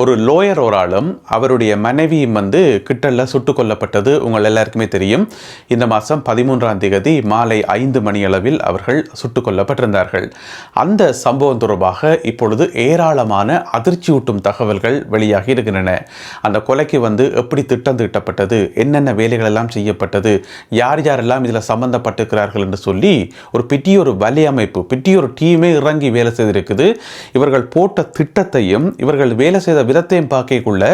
ஒரு லோயர் ஒரு ஆளும் அவருடைய மனைவியும் கிட்டல்ல சுட்டுக் கொல்லப்பட்டது உங்கள் எல்லாருக்குமே தெரியும். இந்த மாதம் 13ஆம் தேதி மாலை 5 மணியளவில் அவர்கள் சுட்டுக் கொல்லப்பட்டிருந்தார்கள். அந்த சம்பவம் தொடர்பாக இப்பொழுது ஏராளமான அதிர்ச்சியூட்டும் தகவல்கள் வெளியாகி இருக்கின்றன. அந்த கொலைக்கு எப்படி திட்டம் தீட்டப்பட்டது, என்னென்ன வேலைகள் எல்லாம் செய்யப்பட்டது, யார் யாரெல்லாம் இதில் சம்பந்தப்பட்டிருக்கிறார்கள் என்று சொல்லி ஒரு பெரிய வலையமைப்பு, பெரிய டீமே இறங்கி வேலை செய்திருக்குது. இவர்கள் போட்ட திட்டத்தையும் இவர்கள் வேலை செய்த விதத்தையும் பார்க்கக்குள்ள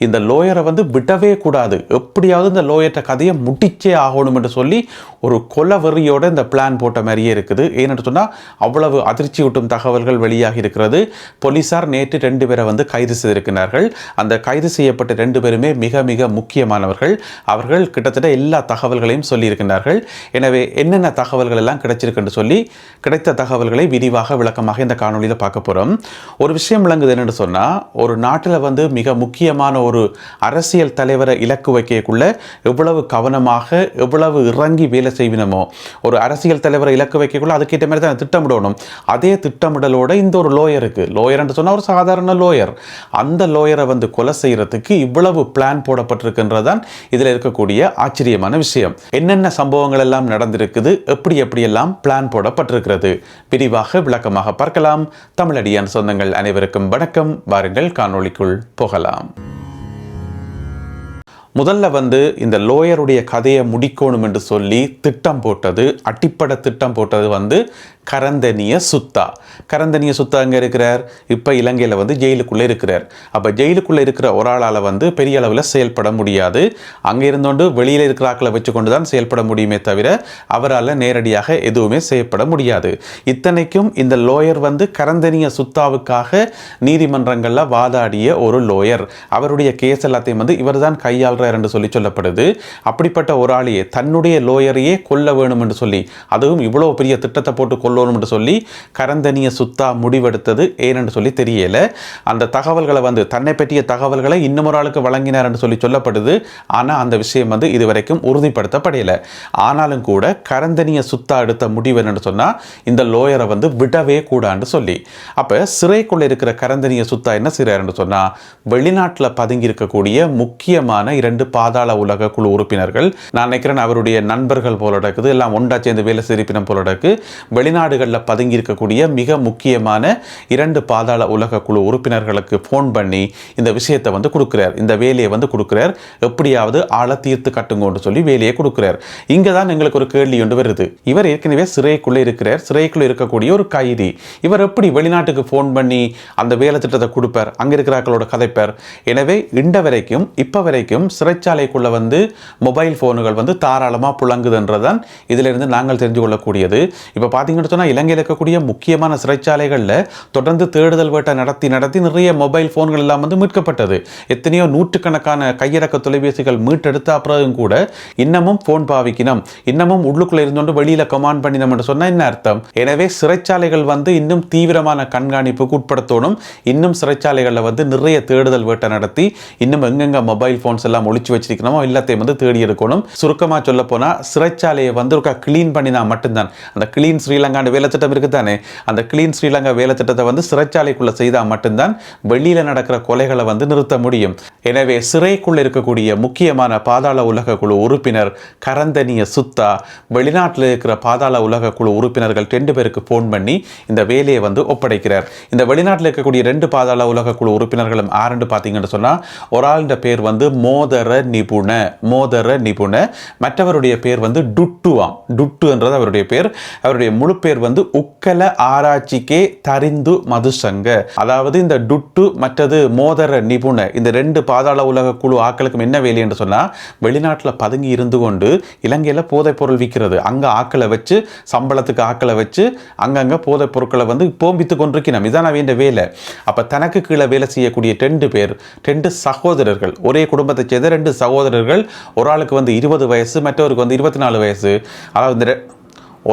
இந்த லோயரை விடவே கூடாது, எப்படியாவது இந்த லோயர்ட்ட கதையை முடிச்சே ஆகணும் என்று சொல்லி ஒரு கொலவெறியோட இந்த பிளான் போட்ட மாதிரியே இருக்குது. ஏன்னு சொன்னால் அவ்வளவு அதிர்ச்சியூட்டும் தகவல்கள் வெளியாகி இருக்கிறது. போலீசார் நேற்று 2 பேரை கைது செய்திருக்கிறார்கள். அந்த கைது செய்யப்பட்ட 2 பேருமே மிக மிக முக்கியமானவர்கள். அவர்கள் கிட்டத்தட்ட எல்லா தகவல்களையும் சொல்லியிருக்கிறார்கள். எனவே என்னென்ன தகவல்கள் எல்லாம் கிடைச்சிருக்குன்னு சொல்லி கிடைத்த தகவல்களை விரிவாக விளக்கமாக இந்த காணொலியில் பார்க்க போகிறோம். ஒரு விஷயம் விளங்குது என்னென்னு சொன்னால், ஒரு நாட்டில் மிக முக்கியமான ஒரு அரசியல் தலைவரை இலக்கு வைக்கக்குள்ள எவ்வளவு கவனமாக எவ்வளவு இறங்கி வேலை செய்வினமோ, ஒரு அரசியல் தலைவரை இலக்கு வைக்கக்குள்ள அதுக்கேற்ற மாதிரி தான் திட்டமிடணும். அதே திட்டமிடலோட இந்த ஒரு லோயர் என்று சொன்னால் ஒரு சாதாரண லோயர், அந்த லோயரை கொலை செய்யறதுக்கு இவ்வளவு பிளான் போடப்பட்டிருக்கின்றதான் இதில் இருக்கக்கூடிய ஆச்சரியமான விஷயம். என்னென்ன சம்பவங்கள் எல்லாம் நடந்திருக்குது, எப்படியெல்லாம் பிளான் போடப்பட்டிருக்கிறது, விரிவாக விளக்கமாக பார்க்கலாம். தமிழடியான் சொந்தங்கள் அனைவருக்கும் வணக்கம். வாருங்கள் காணொளிக்குள் போகலாம். முதல்ல இந்த லோயருடைய கதையை முடிக்கணும் என்று சொல்லி திட்டம் போட்டது, அடிப்படை திட்டம் போட்டது கரந்தனிய சுத்தா. கரந்தனிய சுத்தா அங்கே இருக்கிறார், இப்போ இலங்கையில் ஜெயிலுக்குள்ளே இருக்கிறார். அப்போ ஜெயிலுக்குள்ளே இருக்கிற ஒரு ஆளால் பெரிய அளவில் செயல்பட முடியாது. அங்கே இருந்தோண்டு வெளியில் இருக்கிற ஆக்களை வச்சு கொண்டு தான் செயல்பட முடியுமே தவிர அவரால் நேரடியாக எதுவுமே செய்யப்பட முடியாது. இத்தனைக்கும் இந்த லோயர் கரந்தனிய சுத்தாவுக்காக நீதிமன்றங்களில் வாதாடிய ஒரு லோயர். அவருடைய கேஸ் எல்லாத்தையும் இவர் தான் கையாள்றார் என்று சொல்லி சொல்லப்படுது. அப்படிப்பட்ட ஒரு ஆளையே தன்னுடைய லோயரையே கொல்ல வேணும் என்று சொல்லி, அதுவும் இவ்வளவு பெரிய திட்டத்தை போட்டு கொல்லணும் என்று சொல்லி கரந்தனிய சுத்தா முடிவெடுத்தது ஏனென்று சொல்லி தெரியல. அந்த தகவல்களை தன்னை பற்றிய தகவல்களை இன்னும் ஒரு ஆளுக்கு வழங்கினார் என்று சொல்லி சொல்லப்படுது. ஆனால் அந்த விஷயம் இதுவரைக்கும் உறுதிப்படுத்தப்படல. ஆனாலும் கூட கரந்தனிய சுத்தா எடுத்த முடிவு என்று சொன்னால் இந்த லோயரை விடவே கூடான்னு சொல்லி, அப்போ சிறைக்குள்ள இருக்கிற கரந்தனிய சுத்தா என்ன செய்றார் என்று சொன்னால், வெளிநாட்டில் பதுங்கி இருக்கக்கூடிய முக்கியமான 2 பாதாள உலக குழு உறுப்பினர்கள், நான் நினைக்கிறேன் அவருடைய நண்பர்கள் போல இருக்குது, எல்லாம் ஒன்றா சேர்ந்து வேலை செய்திருப்பினம் போல இருக்கு, வெளிநாடுகளில் பதுங்கி இருக்கக்கூடிய மிக முக்கியமான 2 பாதாள உலக குழு உறுப்பினர்களுக்கு போன் பண்ணி இந்த விஷயத்தை கொடுக்கிறார், இந்த வேலையை கொடுக்கிறார், எப்படியாவது ஆளை தீர்த்து கட்டுங்கன்னு சொல்லி வேலையை கொடுக்கிறார். இங்கே தான் எங்களுக்கு ஒரு கேள்வி ஒன்று வருது. இவர் ஏற்கனவே சிறைக்குள்ளே இருக்கிறார், சிறைக்குள்ளே இருக்கக்கூடிய ஒரு கைதி. இவர் எப்படி வெளிநாட்டுக்கு போன் பண்ணி அந்த வேலை திட்டத்தை கொடுப்பார், அங்கே இருக்கிறார்களோட கதைப்பார்? எனவே இண்ட வரைக்கும் இப்போ வரைக்கும் சிறைச்சாலைக்குள்ள மொபைல் போனுகள் தாராளமாக புழங்குதுன்றதான் இதிலிருந்து நாங்கள் தெரிஞ்சு கொள்ளக்கூடியது. இப்போ பார்த்தீங்கன்னு சொன்னால் இலங்கையில் இருக்கக்கூடிய முக்கியமான சிறைச்சாலைகளில் தொடர்ந்து தேடுதல் வேட்டை நடத்தி நிறைய மொபைல் போன்கள் எல்லாம் மீட்கப்பட்டது. எத்தனையோ நூற்றுக்கணக்கான கையடக்க தொலைபேசிகள் மீட்டெடுத்த அப்புறம் கூட இன்னமும் போன் பாவிக்கணும், இன்னமும் உள்ளுக்குள்ள இருந்தோண்டு வெளியில கமாண்ட் பண்ணினோம் என்று சொன்னால் என்ன அர்த்தம்? எனவே சிறைச்சாலைகள் இன்னும் தீவிரமான கண்காணிப்புக்கு உட்படுத்தணும். இன்னும் சிறைச்சாலைகளில் நிறைய தேடுதல் வேட்டை நடத்தி இன்னும் எங்கெங்க மொபைல் போன்ஸ் எல்லாம் ஒளிச்சு வச்சிருக்கணுமோ எல்லாத்தையும் தேடி எடுக்கணும். சுருக்கமாக சொல்ல போனால் சிறைச்சாலையை கிளீன் பண்ணினா மட்டும்தான், அந்த கிளீன் ஸ்ரீலங்கான வேலை திட்டம் இருக்குதானே, அந்த கிளீன் ஸ்ரீலங்கா வேலை திட்டத்தை சிறைச்சாலைக்குள்ள செய்தால் மட்டும்தான் வெளியில நடக்கிற கொலைகளை நிறுத்த முடியும். எனவே சிறைக்குள்ள இருக்கக்கூடிய முக்கியமான பாதாள உலக குழு உறுப்பினர் கரந்தனிய சுத்தா வெளிநாட்டில் இருக்கிற பாதாள உலக குழு உறுப்பினர்கள் 2 பேருக்கு போன் பண்ணி இந்த வேலையை ஒப்படைக்கிறார். இந்த வெளிநாட்டில் இருக்கக்கூடிய 2 பாதாள உலக குழு உறுப்பினர்களும் ஆரண்டு பார்த்தீங்கன்னு சொன்னா, ஒரு ஆளுடைய பேர் மோதர நிபுண, மற்றவருடைய பேர் டுட்டுவாம். டுட்டு என்றது அவருடைய பேர். அவருடைய முழு பேர் உக்கல ஆராய்ச்சிக்கே தரிந்து மதுசங்க. அதாவது இந்த டுட்டு மற்றது மோதர நிபுண, இந்த 2 பாதாள உலக குழு ஆக்களுக்கும் என்ன வேலை என்று சொன்னா, வெளிநாட்டில் பதுங்கி இருந்து கொண்டு இலங்கையில் போதைப் பொருள் விற்கிறது, அங்க ஆக்களை வச்சு சம்பளத்துக்கு ஆக்களை வச்சு அங்கங்க போதைப் பொருட்களை போம்பித்து கொண்டிருக்கணும். இதான் வேண்ட வேலை. அப்ப தனக்கு கீழே வேலை செய்யக்கூடிய 2 பேர், 2 சகோதரர்கள், ஒரே குடும்பத்தை சேர்ந்த 2 சகோதரர்கள், ஒரு ஆளுக்கு 20 வயசு, மற்றவருக்கு 24 வயசு. அதாவது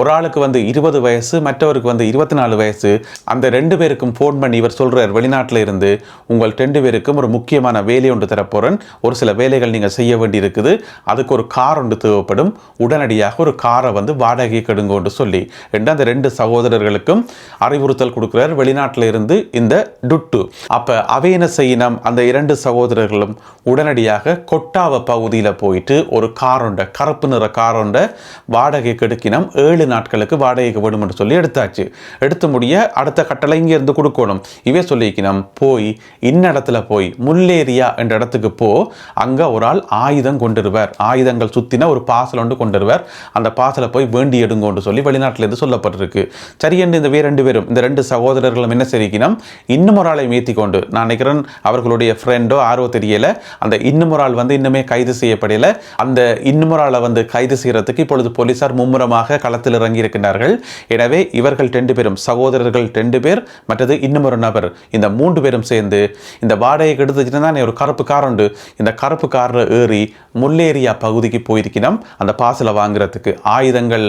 ஒரு ஆளுக்கு வந்து 20 வயசு, மற்றவருக்கு வந்து 24 வயசு. அந்த 2 பேருக்கும் ஃபோன் பண்ணி இவர் சொல்றார், வெளிநாட்டில் இருந்து உங்கள் 2 பேருக்கும் ஒரு முக்கியமான வேலை ஒன்று தரப்போறேன், ஒரு சில வேலைகள் நீங்கள் செய்ய வேண்டி இருக்குது, அதுக்கு ஒரு கார் ஒன்று தேவைப்படும், உடனடியாக ஒரு காரை வந்து வாடகை கெடுங்கன்னு சொல்லி அந்த 2 சகோதரர்களுக்கும் அறிவுறுத்தல் கொடுக்கிறார் வெளிநாட்டில் இருந்து இந்த டுட்டு. அப்ப அவை என்ன செய்யணும், அந்த 2 சகோதரர்களும் உடனடியாக கொட்டாவ பகுதியில் போயிட்டு ஒரு காரோண்ட, கருப்பு நிற காரோண்ட வாடகை கெடுக்கினம். 7 நாட்களுக்கு வாடகைக்கு வேணும் என்று சொல்லி எடுத்தாச்சு. எடுத்து முடிய அடுத்த கட்டளை இங்கே இருந்து கொடுக்கணும். இவே சொல்லிக்கணும், போய் இன்னிடத்துல போய் முல்லேரியா என்ற இடத்துக்கு போ, அங்க ஒரு ஆள் ஆயுதம் கொண்டிருவார், ஆயுதங்கள் சுத்தின ஒரு பாசல் ஒன்று கொண்டிருவார், அந்த பாசலை போய் வேண்டி எடுங்கன்னு சொல்லி வெளிநாட்டிலிருந்து சொல்லப்பட்டிருக்கு. சரி என்று இந்த 2 பேரும், இந்த 2 சகோதரர்களும் என்ன செய்யணும், இன்னும் ஒரு ஆளை மீத்தி கொண்டு, நான் நினைக்கிறேன் அவர்களுடைய ஃப்ரெண்டோ ஆரோ தெரியல, அந்த இன்னும் ஒரு ஆள் வந்து இன்னுமே கைது செய்யப்படல. அந்த இன்னும் ஒரு ஆளை வந்து கைது செய்யறதுக்கு இப்பொழுது போலீசார் மும்முரமாக களத்தில் இறங்கி இருக்கின்றார்கள். எனவே இவர்கள் 2 பேரும், சகோதரர்கள் 2 பேர், மற்றது இன்னும் ஒரு நபர், இந்த 3 பேரும் சேர்ந்து இந்த வாடகைக்கு எடுத்துச்சுன்னா ஒரு கருப்பு கார் உண்டு, இந்த கருப்பு காரில் ஏறி முல்லேரியா பகுதிக்கு போயிருக்கணும் அந்த பாசலை வாங்குறதுக்கு, ஆயுதங்கள்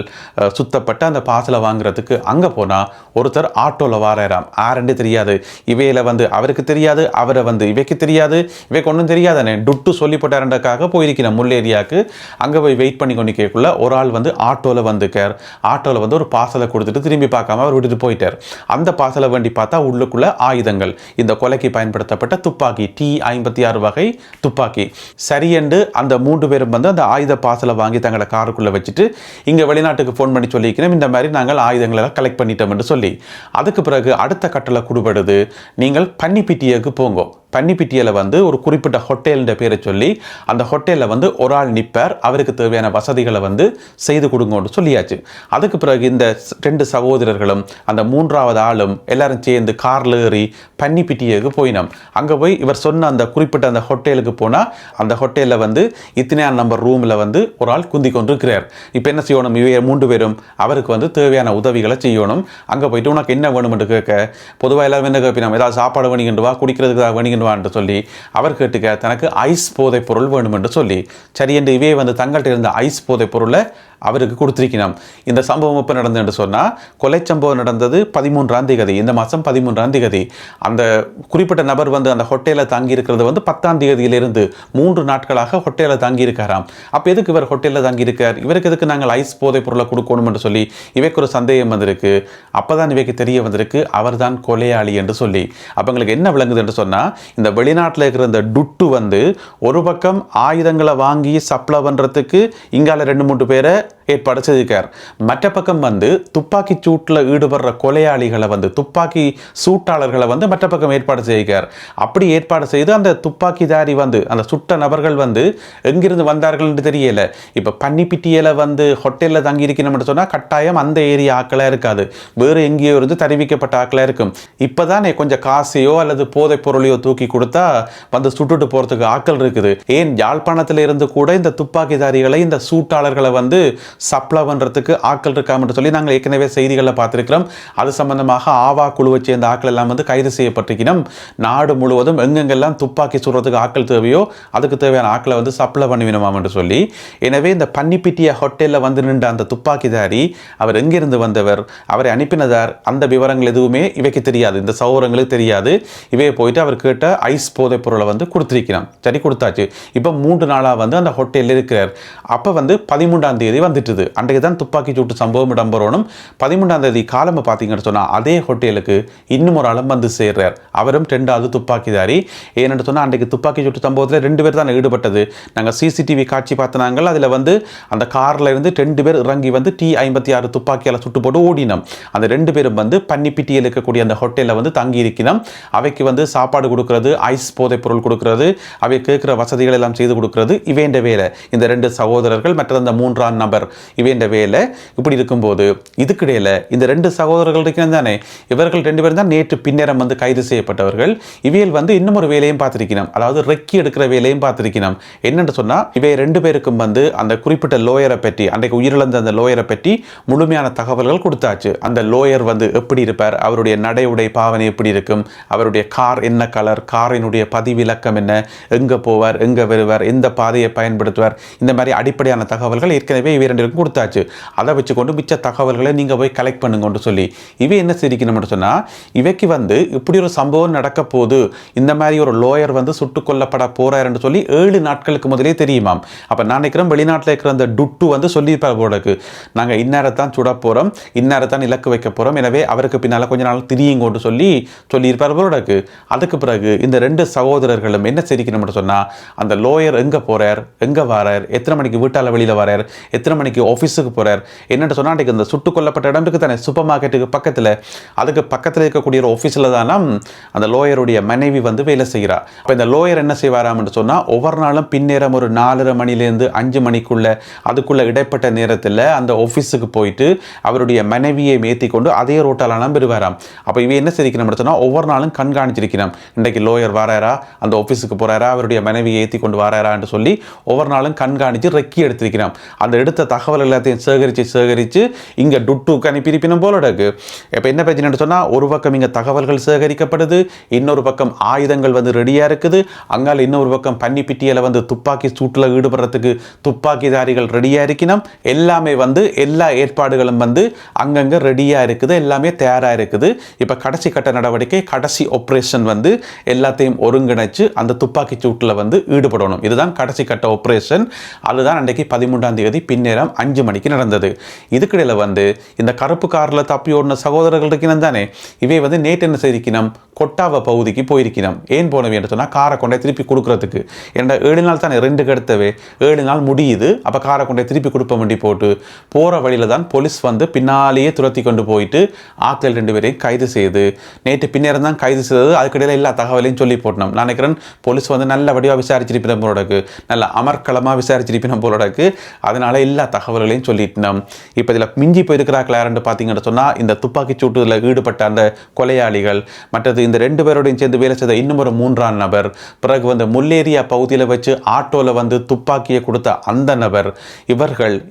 சுத்தப்பட்ட அந்த பாசலை வாங்குறதுக்கு. அங்கே போனால் ஒருத்தர் ஆட்டோவில் வாராம், யாருன்னு தெரியாது, இவையில வந்து அவருக்கு தெரியாது, அவரை வந்து இவைக்கு தெரியாது, இவைக்கு ஒன்றும் தெரியாதானே, டுட்டு சொல்லி போட்டாரண்டக்காக போயிருக்கணும் முல்லேரியாவுக்கு. அங்கே போய் வெயிட் பண்ணி கொண்டு கேட்கல ஒரு ஆள் வந்து ஆட்டோவில் வந்துக்கார், ஆட்டோவில் வந்து ஒரு பாசலை கொடுத்துட்டு திரும்பி பார்க்காம அவர் விட்டுட்டு போயிட்டார். அந்த பாசலை வேண்டி பார்த்தா உள்ளுக்குள்ள ஆயுதங்கள், இந்த கொலைக்கு பயன்படுத்தப்பட்ட துப்பாக்கி, T-56 வகை துப்பாக்கி. சரியென்று அந்த 3 பேரும் வந்து அந்த ஆயுத பாசலை வாங்கி தங்களை காருக்குள்ளே வச்சுட்டு இங்கே வெளிநாட்டுக்கு ஃபோன் பண்ணி சொல்லிக்கணும், இந்த மாதிரி நாங்கள் ஆயுதங்களை கலெக்ட் பண்ணிட்டோம் என்று சொல்லி. அதுக்கு பிறகு அடுத்த கட்டளை கொடுபடுது, நீங்கள் பன்னிப்பிட்டியக்கு போங்க. பன்னிப்பிட்டியில் வந்து ஒரு குறிப்பிட்ட ஹோட்டல்ன்ற பேரை சொல்லி அந்த ஹோட்டலில் வந்து ஒரு ஆள் நிற்பார், அவருக்கு தேவையான வசதிகளை வந்து செய்து கொடுங்கன்னு சொல்லியாச்சு. அதுக்கு பிறகு இந்த 2 சகோதரர்களும் அந்த 3வது ஆளும் எல்லாரும் சேர்ந்து காரில் ஏறி பன்னிப்பிட்டியக்கு போயினோம். அங்கே போய் இவர் சொன்ன அந்த குறிப்பிட்ட அந்த ஹோட்டலுக்கு போனால் அந்த ஹோட்டலில் வந்து இத்தனையான நம்பர் ரூமில் வந்து ஒரு ஆள் குந்தி கொண்டு இருக்கிறார். இப்போ என்ன செய்யணும், இவ 3 பேரும் அவருக்கு வந்து தேவையான உதவிகளை செய்யணும். அங்கே போயிட்டு உனக்கு என்ன வேணுமென்று கேட்க, பொதுவாக எல்லாரும் என்ன கேட்பினோம், ஏதாவது சாப்பாடு வேணிக்கிண்டு வா, குடிக்கிறதுக்கு வேணிக்கிண்டு என்று சொல்லி அவர் கேட்டுக்க தனக்கு ஐஸ் போதை பொருள் வேணும் என்று சொல்லி, சரி என்று இவே வந்து தங்கள்கிட்ட இருந்த ஐஸ் போதை பொருளை அவருக்கு கொடுத்திருக்கணும். இந்த சம்பவம் எப்போ நடந்தது என்று சொன்னால், கொலை சம்பவம் நடந்தது 13ஆம் தேதி, இந்த மாதம் 13ஆம் தேதி. அந்த குறிப்பிட்ட நபர் வந்து அந்த ஹோட்டலில் தங்கி இருக்கிறது வந்து 10ஆம் தேதியிலிருந்து 3 நாட்களாக ஹோட்டலில் தங்கி இருக்காராம். அப்போ எதுக்கு இவர் ஹோட்டலில் தங்கி இருக்கார், இவருக்கு எதுக்கு நாங்கள் ஐஸ் போதை பொருளை கொடுக்கணும் என்று சொல்லி இவைக்கு ஒரு சந்தேகம் வந்திருக்கு. அப்போதான் இவைக்கு தெரிய வந்திருக்கு அவர் தான் கொலையாளி என்று சொல்லி. அப்போ எங்களுக்கு என்ன விளங்குது என்று சொன்னால், இந்த வெளிநாட்டில் இருக்கிற இந்த டுட்டு வந்து ஒரு பக்கம் ஆயுதங்களை வாங்கி சப்ளை பண்ணுறதுக்கு இங்கால 2-3 பேரை ஏற்பாடு செய்திருக்கார், மற்ற பக்கம் வந்து துப்பாக்கி சூட்டில் ஈடுபடுற கொலையாளிகளை வந்து, துப்பாக்கி சூட்டாளர்களை வந்து மற்ற பக்கம் ஏற்பாடு செய்திருக்கார். அப்படி ஏற்பாடு செய்து அந்த துப்பாக்கிதாரி வந்து, அந்த சுட்ட நபர்கள் வந்து எங்கிருந்து வந்தார்கள் என்று தெரியல. இப்போ பன்னிப்பிட்டியில் வந்து ஹோட்டலில் தங்கி இருக்கணும்னு சொன்னால் கட்டாயம் அந்த ஏரியா ஆக்களாக இருக்காது, வேறு எங்கேயோ இருந்து தெரிவிக்கப்பட்ட ஆக்களாக இருக்கும். இப்போதான் கொஞ்சம் காசையோ அல்லது போதைப் பொருளையோ தூக்கி கொடுத்தா வந்து சுட்டுட்டு போகிறதுக்கு ஆக்கள் இருக்குது. ஏன் யாழ்ப்பாணத்தில் இருந்து கூட இந்த துப்பாக்கிதாரிகளை, இந்த சூட்டாளர்களை வந்து சப்ளை பண்ணுறதுக்கு ஆக்கள் இருக்காம சொல்லி நாங்கள் ஏற்கனவே செய்திகளில் பார்த்துருக்கிறோம். அது சம்பந்தமாக ஆவா குழுவை சேர்ந்த ஆக்கள் எல்லாம் வந்து கைது செய்யப்பட்டிருக்கணும். நாடு முழுவதும் எங்கெங்கெல்லாம் துப்பாக்கி சுடுறதுக்கு ஆக்கள் தேவையோ அதுக்கு தேவையான ஆக்களை வந்து சப்ளை பண்ணிவிடுமாம் என்று சொல்லி. எனவே இந்த பன்னிப்பிட்டிய ஹோட்டலில் வந்து நின்ற அந்த துப்பாக்கிதாரி அவர் எங்கிருந்து வந்தவர், அவரை அனுப்பினதார், அந்த விவரங்கள் எதுவுமே இவைக்கு தெரியாது, இந்த சௌரங்களுக்கு தெரியாது. இவையை போயிட்டு அவர் கேட்ட ஐஸ் போதை பொருளை வந்து கொடுத்துருக்கிறான். சரி, கொடுத்தாச்சு. இப்போ 3 நாளாக வந்து அந்த ஹோட்டலில் இருக்கிறார். அப்போ வந்து 13ஆம் தேதி வந்துட்டுது. அன்றைக்கு தான் துப்பாக்கி சூட்டு சம்பவம் இடம்பெறணும். 13ஆம் தேதி காலமாக பார்த்தீங்கன்னு சொன்னால் அதே ஹோட்டலுக்கு இன்னும் ஒரு ஆளும் வந்து சேர்றார். அவரும் 2வது துப்பாக்கிதாரி. ஏன்னு சொன்னால் அன்றைக்கு துப்பாக்கி சூட்டு சம்பவத்தில் 2 பேர் தான் ஈடுபட்டது. நாங்கள் சிசிடிவி காட்சி பார்த்தினாங்கள். அதில் வந்து அந்த காரில் இருந்து 2 பேர் இறங்கி வந்து T-56 துப்பாக்கியால் சுட்டு போட்டு ஓடினோம். அந்த 2 பேரும் வந்து பன்னிப்பிட்டியில் இருக்கக்கூடிய அந்த ஹோட்டலில் வந்து தங்கி இருக்கணும். அவைக்கு வந்து சாப்பாடு கொடுக்கறது, ஐஸ் போதை பொருள் கொடுக்கறது, அவை கேட்குற வசதிகள் எல்லாம் செய்து கொடுக்கறது இவேண்ட வேலை. இந்த 2 சகோதரர்கள் மற்ற அந்த 3ஆம் நபர் இவேண்ட வேலை. இப்படி இருக்கும்போது இதுக்கிடையில் இந்த 2 சகோதரர்கள் இருக்கிறது தானே, இவர்கள் 2 பேரும் தான் நேற்று பின்னரம் வந்து கைது செய்யப்பட்டவர்கள். இவையில் வந்து இன்னும் ஒரு வேலையும் பார்த்திருக்கணும், அதாவது ரெக்கி எடுக்கிற வேலையும் பார்த்திருக்கணும். என்னென்று சொன்னால், இவை 2 பேருக்கும் வந்து அந்த குறிப்பிட்ட லோயரை பற்றி, அன்றைக்கு உயிரிழந்த அந்த லோயரை பற்றி முழுமையான தகவல்கள் கொடுத்தாச்சு. அந்த லோயர் வந்து எப்படி இருப்பார், அவருடைய நடை உடை பாவனை எப்படி இருக்கும், அவருடைய கார் என்ன கலர், காரினுடைய பதிவிலக்கம் என்ன, எங்கே போவார், எங்கே வருவார், எந்த பாதையை பயன்படுத்துவார், இந்த மாதிரி அடிப்படையான தகவல்கள் ஏற்கனவே இவை 2 பேருக்கும் கொடுத்தாச்சு. அதை வச்சுக்கொண்டு மிச்ச தகவல்களை நீங்கள் போய் கலெக்ட் பண்ணுங்கன்னு சொல்லி இவை என்ன சிரிக்கணும்னு சொன்னால், இவைக்கு வந்து இப்படி ஒரு சம்பவம் நடக்க போகுது, இந்த மாதிரி ஒரு லோயர் வந்து சுட்டுக் கொல்லப்பட போறாருன்னு சொல்லி 7 நாட்களுக்கு முதலே தெரியுமாம். அப்போ நான் நினைக்கிறேன் வெளிநாட்டில் இருக்கிற அந்த டுட்டு வந்து சொல்லியிருப்பார் போடக்கு, நாங்கள் இந்நேரத்தான் சுட போகிறோம், இந்நேரத்தான் இலக்கு வைக்க போகிறோம், எனவே அவருக்கு பின்னால் கொஞ்ச நாள் திரியுங்கோன்னு சொல்லியிருப்பார் போடக்கு. அதுக்கு பிறகு இந்த 2 சகோதரர்களும் என்ன சிரிக்கணும்னு சொன்னால், அந்த லோயர் எங்கே போகிறார், எங்கே வரார், எத்தனை மணிக்கு வீட்டால் வெளியில் வரார், எத்தனை மணிக்கு ஆஃபீஸுக்கு போகிறார் என்னென்னு சொன்னால், அன்றைக்கு இந்த சுட்டுக் கொல்லப்பட்ட இடம் இருக்குது தானே சூப்பர் மார்க்கெட்டுக்கு பக்கத்தில், அதுக்கு பக்கத்தில் இருக்கக்கூடிய ஒரு ஆஃபீஸில் தானே அந்த லோயருடைய மனைவி வந்து வேலை செய்கிறார். அப்போ இந்த லோயர் என்ன செய்வாராம்னு சொன்னால், ஒவ்வொரு நாளும் பின்னேரம் ஒரு 4:30 மணிலேருந்து 5 மணிக்குள்ள அதுக்குள்ள இடைப்பட்ட நேரத்தில் அந்த ஆஃபீஸுக்கு போயிட்டு அவருடைய மனைவியை மேத்தி கொண்டு அதே ரோட்டாலாம் பெறுவாராம். அப்போ இவ என்ன செய்யணும் சொன்னால், ஒவ்வொரு நாளும் கண்காணிச்சிருக்கணும், இன்றைக்கு லோயர் வராரா, அந்த ஆஃபீஸுக்கு போகிறாரா, அவருடைய மனைவியை ஏற்றி கொண்டு வராரான்னு சொல்லி ஒவ்வொரு நாளும் கண்காணித்து ரெக்கி எடுத்திருக்கிறோம். அந்த எடுத்த தகவல் எல்லாத்தையும் சேகரித்து இங்கே டுட்டுக்கு அனுப்பியிருப்பினும் போல இருக்கு. இப்போ என்ன பிரச்சனைன்னு சொன்னால், ஒரு பக்கம் இங்கே தகவல்கள் சேகரிக்கப்படுது, இன்னொரு பக்கம் ஆயுதங்கள் வந்து ரெடியாக இருக்குது, அங்கால இன்னொரு பக்கம் பன்னிப்பிட்டியில் வந்து துப்பாக்கி சூட்டில் ஈடுபடுறதுக்கு துப்பாக்கிதாரிகள் ரெடியாக இருக்கணும். எல்லாமே வந்து எல்லா ஏற்பாடுகளும் வந்து அங்கங்கே ரெடியாக இருக்குது, எல்லாமே தயாராக இருக்குது. இப்போ கடைசி கட்ட நடவடிக்கை, கடைசி ஆப்ரேஷன் வந்து எல்லாத்தையும் ஒருங்கிணைச்சு அந்த துப்பாக்கி சூட்டில் வந்து ஈடுபடணும். இதுதான் கடைசி கட்ட ஆப்ரேஷன். அதுதான் அன்றைக்கு 13ஆம் தேதி பின்னேரம் 5 மணிக்கு நடந்தது. இதுக்கிடையில் வந்து இந்த கருப்பு காரில் தப்பி ஓடின சகோதரர்கள் இருக்கணும் தானே, இவை வந்து நேற்று என்ன செய்திருக்கணும், கொட்டாவ பகுதிக்கு போயிருக்கணும். ஏன் போனவே என்று சொன்னால், காரை கொண்டே திருப்பி கொடுக்கறதுக்கு. ஏன்னா 7 நாள் தானே, 2 கெடுத்தவே 7 நாள் முடியுது. அப்போ காரை கொண்டே திருப்பி கொடுப்ப வேண்டி போட்டு போகிற வழியில் தான் போலீஸ் வந்து பின்னாலேயே துரத்தி கொண்டு போயிட்டு ஆட்கள் 2 பேரையும் கைது செய்து, நேற்று பின்னேரம் தான் கைது செய்தது. அதுக்கிடையில் எல்லா தகவலையும் சொல்லி போட்டோம். நான் நினைக்கிறேன் போலீஸ் வந்து நல்ல வடிவாக விசாரிச்சிருப்பின போலடக்கு, நல்ல அமர்க்களமாக விசாரிச்சிருப்பின போலடக்கு. அதனால எல்லா தகவல்களையும் சொல்லிட்டோம். இப்போ இதில் மிஞ்சி போயிருக்கிறார்கள் யாருன்னு பார்த்தீங்கன்னு சொன்னால், இந்த துப்பாக்கி சூட்டுல ஈடுபட்ட அந்த கொலையாளிகள், மற்றது இந்த 2 பேரோடையும் சேர்ந்து வேலை செய்த இன்னும் ஒரு 3ஆம் நபர், பிறகு வந்து முல்லேரியா பகுதியில் வச்சு ஆட்டோவில் வந்து துப்பாக்கியை கொடுத்த அந்த நபர்,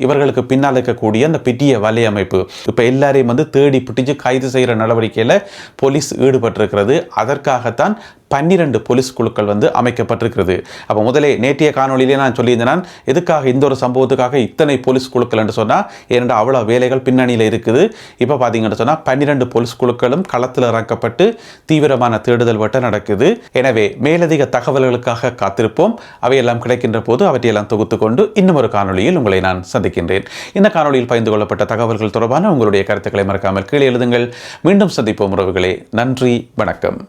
இவர்களுக்கு பின்னால் இருக்கக்கூடிய அந்த பெரிய வலையமைப்பு, இப்போ எல்லாரையும் வந்து தேடி பிடிச்சு கைது செய்கிற நடவடிக்கையில் போலீஸ் ஈடுபட்டிருக்கிறது. அதற்காகத்தான் 12 போலீஸ் குழுக்கள் வந்து அமைக்கப்பட்டிருக்கிறது. அப்போ முதலே நேற்றைய காணொலியிலே நான் சொல்லியிருந்தேன், எதுக்காக இந்த ஒரு சம்பவத்துக்காக இத்தனை போலீஸ் குழுக்கள் என்று சொன்னால், ஏனென்றால் அவ்வளோ வேலைகள் பின்னணியில் இருக்குது. இப்போ பார்த்தீங்கன்னு சொன்னால் 12 போலீஸ் குழுக்களும் களத்தில் இறக்கப்பட்டு தீவிரமான தேடுதல் வேட்டை நடக்குது. எனவே மேலதிக தகவல்களுக்காக காத்திருப்போம். அவையெல்லாம் கிடைக்கின்ற போது அவற்றையெல்லாம் தொகுத்து கொண்டு இன்னும் ஒரு காணொலியில் உங்களை நான் சந்திக்கின்றேன். இந்த காணொலியில் பகிர்ந்து கொள்ளப்பட்ட தகவல்கள் தொடர்பான உங்களுடைய கருத்துக்களை மறக்காமல் கீழே எழுதுங்கள். மீண்டும் சந்திப்போம் உறவுகளே. நன்றி, வணக்கம்.